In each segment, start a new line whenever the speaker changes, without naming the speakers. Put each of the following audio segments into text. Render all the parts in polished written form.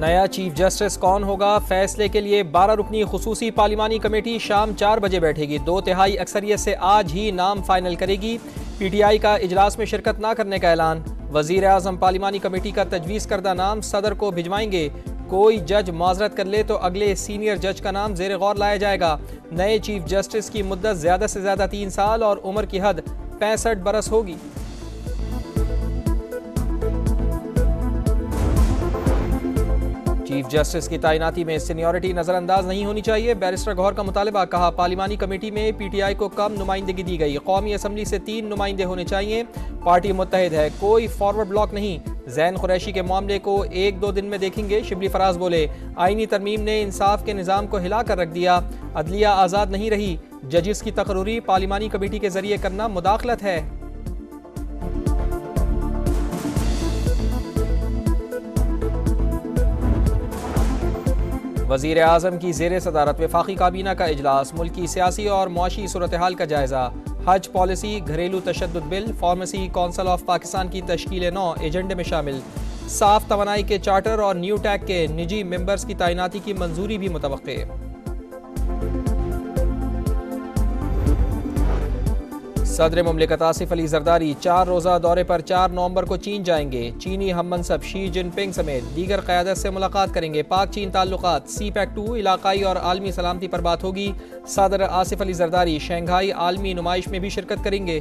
नया chief justice कौन होगा, फैसले के लिए 12 रुकनी खुसूसी पार्लिमानी कमेटी शाम 4 बजे बैठेगी। 2/3 अक्सरियत से आज ही नाम फाइनल करेगी। PTI का इजलास में शिरकत न करने का ऐलान। वजीर आजम पार्लिमानी कमेटी का तजवीज़ करदा नाम सदर को भिजवाएंगे। कोई जज माजरत कर ले तो अगले सीनियर जज का नाम जेर गौर लाया जाएगा। नए चीफ जस्टिस की मुद्दत ज़्यादा से ज़्यादा 3 साल और उम्र की हद 65 बरस होगी। चीफ जस्टिस की तैनाती में सीनियरिटी नजरअंदाज नहीं होनी चाहिए। बैरिस्टर गौहर का मुतालबा। कहा, पार्लिमानी कमेटी में PTI को कम नुमाइंदगी दी गई। कौमी असम्बली से 3 नुमाइंदे होने चाहिए। पार्टी मुत्तहिद है, कोई फॉरवर्ड ब्लॉक नहीं। जैन कुरैशी के मामले को 1-2 दिन में देखेंगे। शिबली फराज बोले, आईनी तरमीम ने इंसाफ के निज़ाम को हिला कर रख दिया। अदलिया आज़ाद नहीं रही। जजिस की तकर्री पार्लिमानी कमेटी के जरिए करना मुदाखलत है। वज़ीर आज़म की ज़ेर सदारत वफाकी काबीना का इजलास। मुल्की सियासी और मुआशी सूरत हाल का जायज़ा। हज पॉलिसी, घरेलू तशद्दुद bill, pharmacy council of Pakistan की तश्कील 9 एजेंडे में शामिल। साफ तवानाई के चार्टर और न्यू टैक के निजी मेंबर्स की तैनाती की मंजूरी भी मुतवक्के। सदर मुमलिकत आसिफ अली जरदारी 4 रोज़ा दौरे पर 4 नवंबर को चीन जाएंगे। चीनी हम मनसब शी जिनपिंग समेत दीगर क़यादत से मुलाकात करेंगे। पाक चीन ताल्लुकात, CPEC-2 इलाकाई और आलमी सलामती पर बात होगी। सदर आसिफ अली जरदारी शंघाई आलमी नुमाइश में भी शिरकत करेंगे।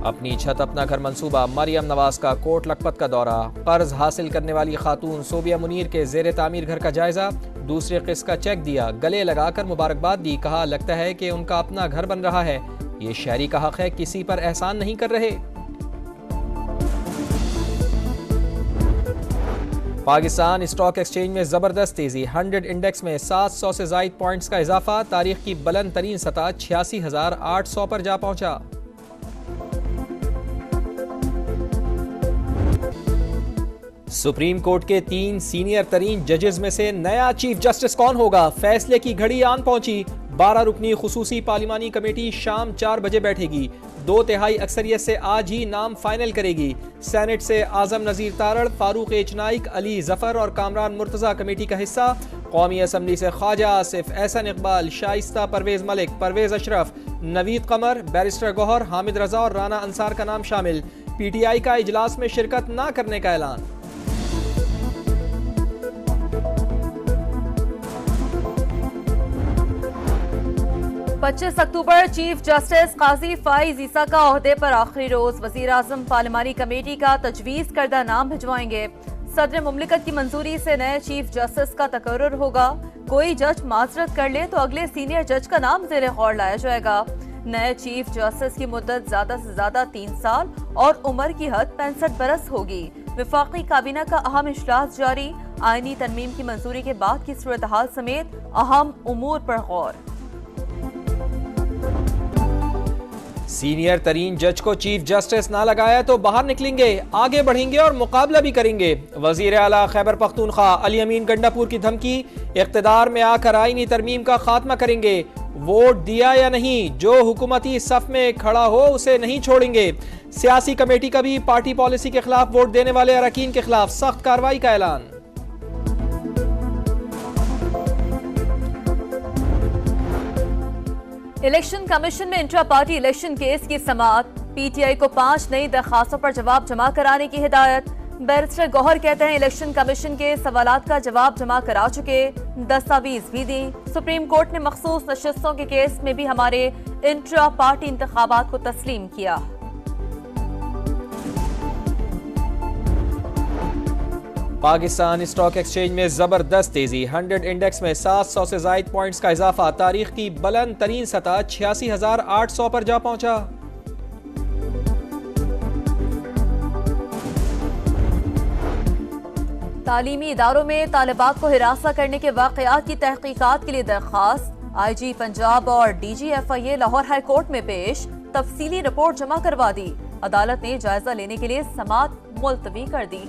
अपनी छत अपना घर मंसूबा। मरियम नवाज का कोट लखपत का दौरा। कर्ज हासिल करने वाली खातून सोबिया मुनीर के जेर तामीर घर का जायजा। दूसरे किस्त का चेक दिया, गले लगाकर मुबारकबाद दी। कहा, लगता है कि उनका अपना घर बन रहा है। ये शहरी का हक है, किसी पर एहसान नहीं कर रहे। पाकिस्तान स्टॉक एक्सचेंज में जबरदस्त तेजी। 100 इंडेक्स में 700 से जायद पॉइंट्स का इजाफा। तारीख की बुलंद तरीन सतह 86,800 पर जा पहुंचा। सुप्रीम कोर्ट के 3 सीनियर तरीन जजेस में से नया चीफ जस्टिस कौन होगा, फैसले की घड़ी आन पहुंची। 12 रुकनी खुसूसी पार्लिमानी कमेटी शाम 4 बजे बैठेगी। 2/3 अक्सरियत से आज ही नाम फाइनल करेगी। सेनेट से आजम नजीर तारड़, फारूक एच नाइक, अली जफर और कामरान मुर्तजा कमेटी का हिस्सा। कौमी असम्बली से ख्वाजा आसिफ, एहसन इकबाल, शाइस्ता परवेज मलिक, परवेज अशरफ, नवीद कमर, बैरिस्टर गौहर, हामिद रजा और राना अंसार का नाम शामिल। PTI का इजलास में शिरकत न करने का ऐलान।
25 अक्टूबर चीफ जस्टिस काजी फाइज ईसा का ओहदे पर आखिरी रोज। वजीर आजम पार्लिमानी कमेटी का तजवीज़ करदा नाम भिजवाएंगे। सदर मुमलिकत की मंजूरी से नए चीफ जस्टिस का तकर्रुर होगा। कोई जज माजरत कर ले तो अगले सीनियर जज का नाम जेर गौर लाया जाएगा। नए चीफ जस्टिस की मुद्दत ज्यादा से ज्यादा 3 साल और उम्र की हद 65 बरस होगी। वफाकी काबीना का अहम इजलास जारी। आईनी तरमीम की मंजूरी के बाद की सूरत हाल समेत अहम उमूर पर गौर।
सीनियर तरीन जज को चीफ जस्टिस ना लगाया तो बाहर निकलेंगे, आगे बढ़ेंगे और मुकाबला भी करेंगे। वजीर आला खैबर पख्तूनख्वा अली अमीन गंडापुर की धमकी। इख्तिदार में आकर आईनी तरमीम का खात्मा करेंगे। वोट दिया या नहीं, जो हुकूमती सफ में खड़ा हो उसे नहीं छोड़ेंगे। सियासी कमेटी का भी पार्टी पॉलिसी के खिलाफ वोट देने वाले अरकान के खिलाफ सख्त कार्रवाई का ऐलान।
इलेक्शन कमीशन में इंट्रा पार्टी इलेक्शन केस की समाअत। PTI को 5 नई दरखास्तों पर जवाब जमा कराने की हिदायत। बैरिस्टर गौहर कहते हैं, इलेक्शन कमीशन के सवालात का जवाब जमा करा चुके, दस्तावेज भी दी। सुप्रीम कोर्ट ने मखसूस नशिस्तों के केस में भी हमारे इंट्रा पार्टी इंतखाबात को तस्लीम किया।
पाकिस्तान स्टॉक एक्सचेंज में जबरदस्त तेजी। 100 इंडेक्स में 700 से जायद पॉइंट्स का इजाफा। तारीख की बुलंद तरीन सतह 86,800 पर जा पहुंचा।
तालीमी इदारों में तालिबात को हिरासा करने के वाकयात की तहकीकात के लिए दरखास्त। IG पंजाब और DG FIA Lahore high court में पेश। तफसीली रिपोर्ट जमा करवा दी। अदालत ने जायजा लेने के लिए समाअत मुलतवी कर दी।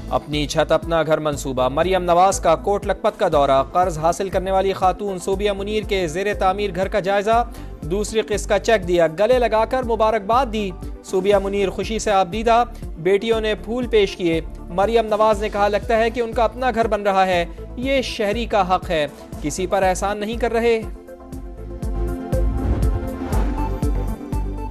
अपनी छत अपना घर मंसूबा। मरियम नवाज का कोट लखपत का दौरा। कर्ज हासिल करने वाली खातून सोबिया मुनीर के जेर तामीर घर का जायजा। दूसरी किस्त का चेक दिया, गले लगाकर मुबारकबाद दी। सूबिया मुनीर खुशी से आबदीदा, बेटियों ने फूल पेश किए। मरियम नवाज ने कहा, लगता है कि उनका अपना घर बन रहा है, ये शहरी का हक है, किसी पर एहसान नहीं कर रहे।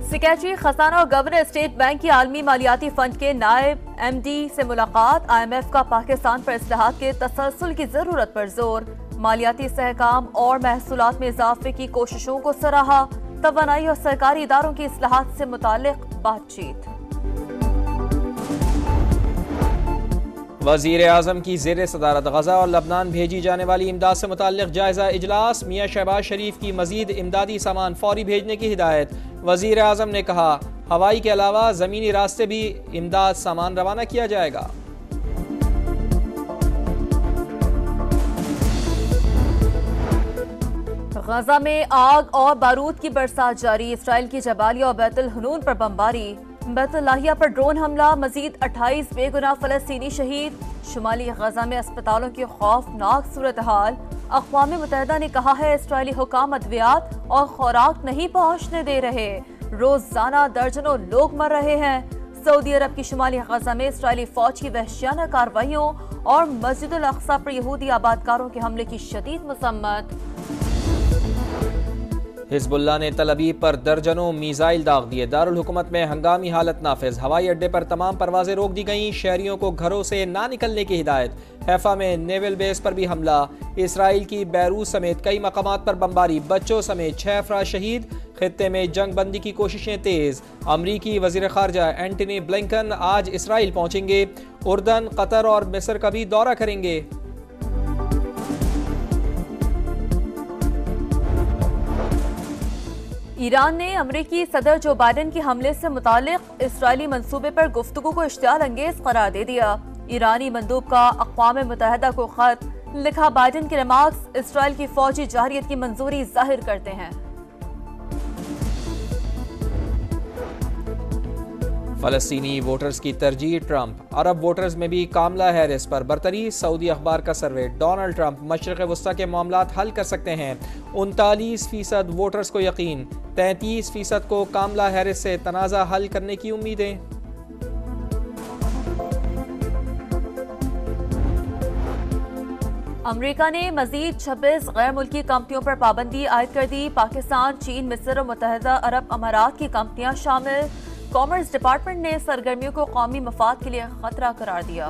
सेक्रेटरी खजाना और गवर्नर स्टेट बैंक की आलमी मालियाती फंड के नायब MD से मुलाकात। IMF का पाकिस्तान पर इस्लाहात के तसलसल की जरूरत पर जोर। मालियाती सहकाम और महसूलात में इजाफे की कोशिशों को सराहा। तवानाई और सरकारी इदारों की इस्लाहात से मुतालिक बातचीत।
वजीर आजम की ज़ेर सदारत गजा और लबनान भेजी जाने वाली इमदाद से मुताल्लिक जायजा इजलास। मियां शहबाज शरीफ की मजीद इमदादी सामान फौरी भेजने की हिदायत। वजीर आजम ने कहा, हवाई के अलावा जमीनी रास्ते भी इमदाद सामान रवाना किया जाएगा।
गजा में आग और बारूद की बरसात जारी। इसराइल की जबालिया और बैतुल हनून पर बमबारी। बैतुल लाहिया पर ड्रोन हमला, मजीद 28 बेगुनाह फलस्तीनी शहीद। शुमाली गजा में अस्पतालों की खौफनाक सूरत हाल। अक़वाम मुत्तहिदा ने कहा है, इसराइली हुकाम अद्वियात और खुराक नहीं पहुँचने दे रहे। रोजाना दर्जनों लोग मर रहे हैं। सऊदी अरब की शुमाली गजा में इसराइली फौज की वहशियाना कार्रवाइयों और मस्जिद अल अक्सा पर यहूदी आबादकारों के हमले की शदीद मसम्मत।
हिजबुल्लाह ने तल अबीब पर दर्जनों मिसाइल दाग दिए। दारुल हुकूमत में हंगामी हालत नाफिज। हवाई अड्डे पर तमाम परवाजें रोक दी गईं। शहरियों को घरों से ना निकलने की हिदायत। हैफा में नेवल बेस पर भी हमला। इसराइल की बैरूत समेत कई मकामात पर बमबारी। बच्चों समेत 6 अफराद शहीद। खित्ते में जंग बंदी की कोशिशें तेज। अमरीकी वजीर खारजा एंटनी ब्लिंकन आज इसराइल पहुंचेंगे। उर्दन, कतर और मिस्र का भी दौरा करेंगे।
ईरान ने अमरीकी सदर जो बाइडेन के हमले से मुतालिक इसराइली मंसूबे पर गुफ्तगू को इश्तियाल अंगेज करार दे दिया। ईरानी मंदूब का अक़वाम मुत्तहिदा को खत लिखा, बाइडेन के रिमार्क्स इसराइल की फौजी जारियत की मंजूरी जाहिर करते हैं।
फलस्तीनी वोटर्स की तरजीह ट्रंप। अरब वोटर्स में भी कामला हैरिस पर बरतरी। सऊदी अखबार का सर्वे, डोनाल्ड ट्रंप मशरिक़ वस्ता के मामलात हल कर सकते हैं। 39% वोटर्स को यकीन। 33% को कामला हैरिस से तनाज़ा हल करने की उम्मीदें।
अमेरिका ने मजीद 26 गैर मुल्की कंपनियों पर पाबंदी आयद कर दी। पाकिस्तान, चीन, मिस्र और मुत्तहिदा अरब अमारात की कंपनियां शामिल। कॉमर्स डिपार्टमेंट ने सरगर्मियों को कौमी मफाद के लिए खतरा करार दिया।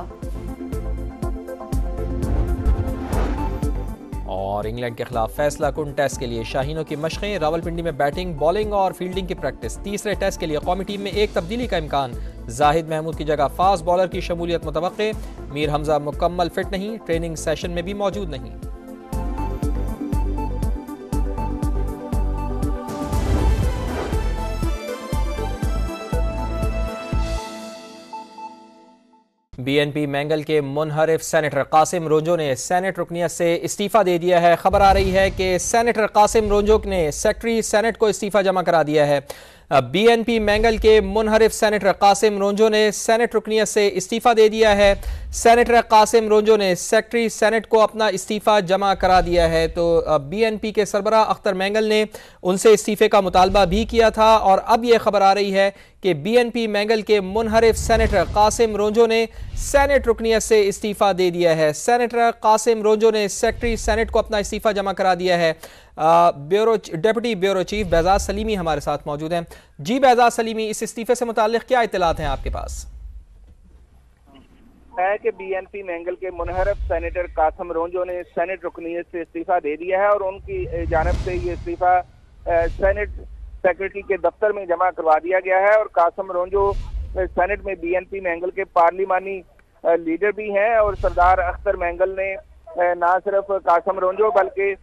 और इंग्लैंड के खिलाफ फैसला कुन टेस्ट के लिए शाहीनों की मशक़ें। रावलपिंडी में बैटिंग, बॉलिंग और फील्डिंग की प्रैक्टिस। तीसरे टेस्ट के लिए कौमी टीम में एक तब्दीली का इम्कान। जाहिद महमूद की जगह फास्ट बॉलर की शमूलियत मुतवक्के। मीर हमजा मुकम्मल फिट नहीं, ट्रेनिंग सेशन में भी मौजूद नहीं। BNP मैंगल के मुनहरिफ सेनेटर कासिम रोंजो ने सेनेट रुकनियत से इस्तीफा दे दिया है। खबर आ रही है कि सेनेटर कासिम रोंजो ने सेक्रेटरी सेनेट को इस्तीफा जमा करा दिया है। BNP मैंगल के मुनहरिफ सेनेटर कासिम रोंजो ने सेनेट रुकनियत से इस्तीफा दे दिया है। सेनेटर कासिम रोंजो ने सेक्रेटरी सेनेट को अपना इस्तीफा जमा करा दिया है। तो BNP के सरबराह अख्तर मैंगल ने उनसे इस्तीफे का मुतालबा भी किया था और अब यह खबर आ रही है कि BNP मैंगल के मुनहरिफ सेनेटर कासिम रोंजो ने सेनेट रुकनियत से इस्तीफा दे दिया है। सेनेटर कासिम रोंजो ने सेक्रेटरी सेनेट को अपना इस्तीफा जमा करा दिया है। डेप्यूटी ब्यूरो चीफ बेजाज सलीमी हमारे साथ मौजूद हैं। जी बेजाज सलीमी, इस इस्तीफे से मुताल्लिक क्या इत्तलात हैं आपके पास?
है कि BNP मैंगल के मुनहरफ सेनेटर कासिम रोंजो ने सेनेट रुकनियत से इस्तीफा दे दिया है और उनकी जानब से ये इस्तीफा सेनेट सेक्रेटरी के दफ्तर में जमा करवा दिया गया है। और कासिम रोंजो सेनेट में BNP मैंगल के पार्लिमानी लीडर भी हैं और सरदार अख्तर मैंगल ने न सिर्फ कासिम रोंजो बल्कि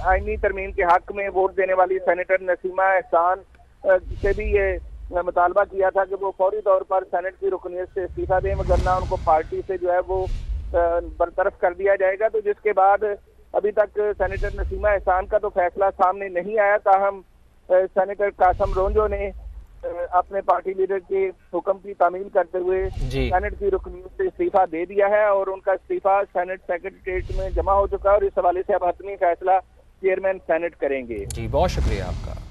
आईनी तरमीम के हक में वोट देने वाली सेनेटर नसीमा एहसान से भी ये मुतालबा किया था कि वो फौरी तौर पर सेनेट की रुकनियत से इस्तीफा दें, वरना उनको पार्टी से जो है वो बरतरफ कर दिया जाएगा। तो जिसके बाद अभी तक सेनेटर नसीमा एहसान का तो फैसला सामने नहीं आया। ताहम सेनेटर कासिम रोंजो ने अपने पार्टी लीडर के हुक्म की तामील करते हुए सेनेट की रुकनियत से इस्तीफा दे दिया है और उनका इस्तीफा सेनेट सेक्रेटरीट में जमा हो चुका है और इस हवाले से अब हतमी फैसला चेयरमैन सेनेट करेंगे।
जी, बहुत शुक्रिया आपका।